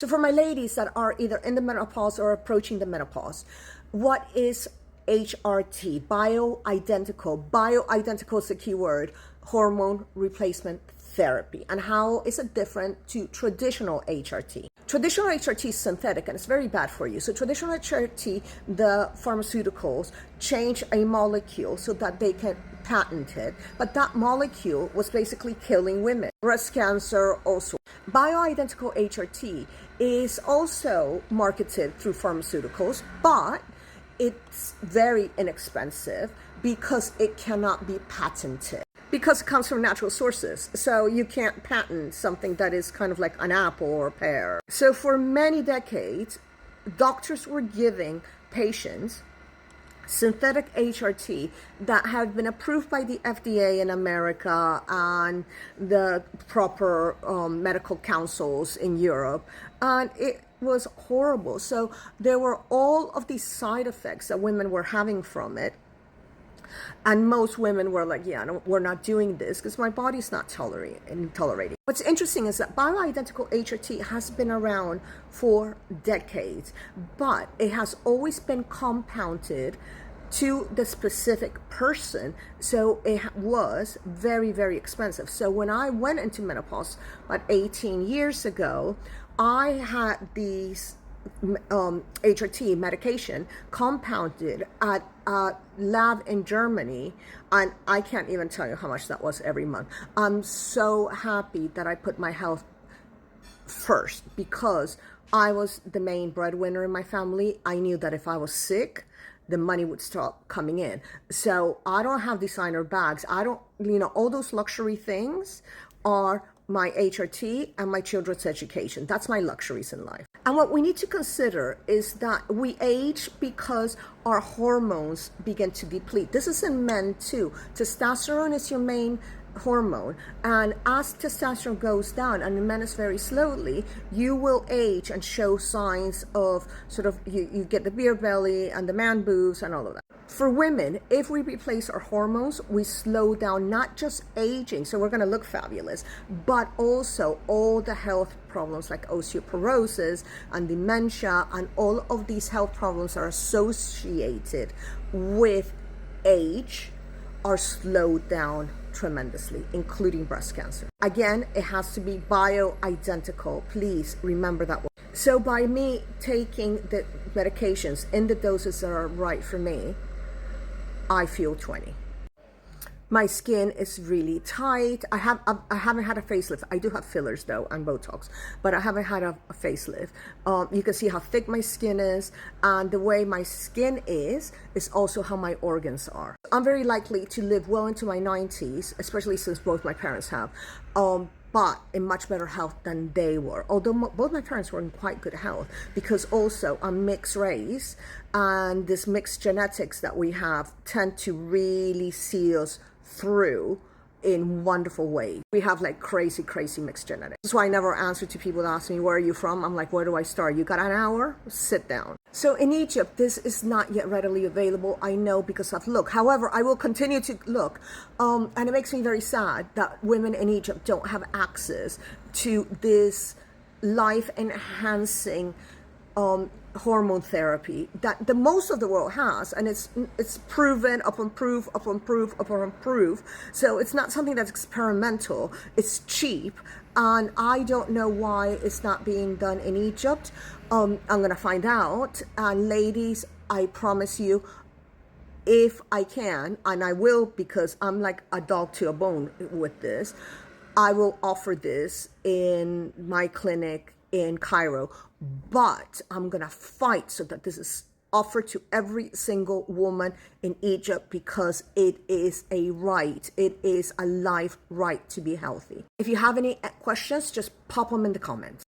So for my ladies that are either in the menopause or approaching the menopause, what is HRT? Bioidentical. Bioidentical is the key word. Hormone Replacement Therapy. And how is it different to traditional HRT? Traditional HRT is synthetic and it's very bad for you. So traditional HRT, the pharmaceuticals change a molecule so that they can patent it. But that molecule was basically killing women. Breast cancer also. Bioidentical HRT is also marketed through pharmaceuticals, but it's very inexpensive because it cannot be patented. Because it comes from natural sources. So you can't patent something that is kind of like an apple or a pear. So for many decades, doctors were giving patients synthetic HRT that have been approved by the FDA in America and the proper medical councils in Europe. And it was horrible. So there were all of these side effects that women were having from it. And most women were like, yeah, no, we're not doing this because my body's not tolerating. What's interesting is that bioidentical HRT has been around for decades, but it has always been compounded to the specific person. So it was very, very expensive. So when I went into menopause about 18 years ago, I had these HRT medication compounded at a lab in Germany, and I can't even tell you how much that was every month. I'm so happy that I put my health first because I was the main breadwinner in my family. I knew that if I was sick, the money would start coming in. So I don't have designer bags. I don't, all those luxury things are my HRT and my children's education. That's my luxuries in life. And what we need to consider is that we age because our hormones begin to deplete. This is in men too. Testosterone is your main hormone, and as testosterone goes down, and in men is very slowly, you will age and show signs of sort of, you get the beer belly and the man boobs and all of that. For women, if we replace our hormones, we slow down not just aging, so we're going to look fabulous, but also all the health problems like osteoporosis and dementia and all of these health problems are associated with age are slowed down tremendously, including breast cancer. Again, it has to be bioidentical. Please remember that one. So by me taking the medications in the doses that are right for me, I feel 20. My skin is really tight. I haven't had a facelift. I do have fillers though and Botox, but I haven't had a facelift. You can see how thick my skin is, and the way my skin is also how my organs are. I'm very likely to live well into my 90s, especially since both my parents have, but in much better health than they were. Although both my parents were in quite good health, because also I'm mixed race, and this mixed genetics that we have tend to really see us through in wonderful ways. We have like crazy mixed genetics. That's why I never answer to people that ask me, where are you from? I'm like, where do I start? You got an hour? Sit down. So in Egypt, this is not yet readily available. I know because I've looked. However, I will continue to look. And it makes me very sad that women in Egypt don't have access to this life-enhancing hormone therapy that the most of the world has, and it's proven upon proof. So it's not something that's experimental. It's cheap, and I don't know why it's not being done in Egypt. I'm gonna find out. And ladies, I promise you, if I can, and I will, because I'm like a dog to a bone with this, I will offer this in my clinic in Cairo, but I'm gonna fight so that this is offered to every single woman in Egypt, because it is a right. It is a life right to be healthy. If you have any questions, just pop them in the comments.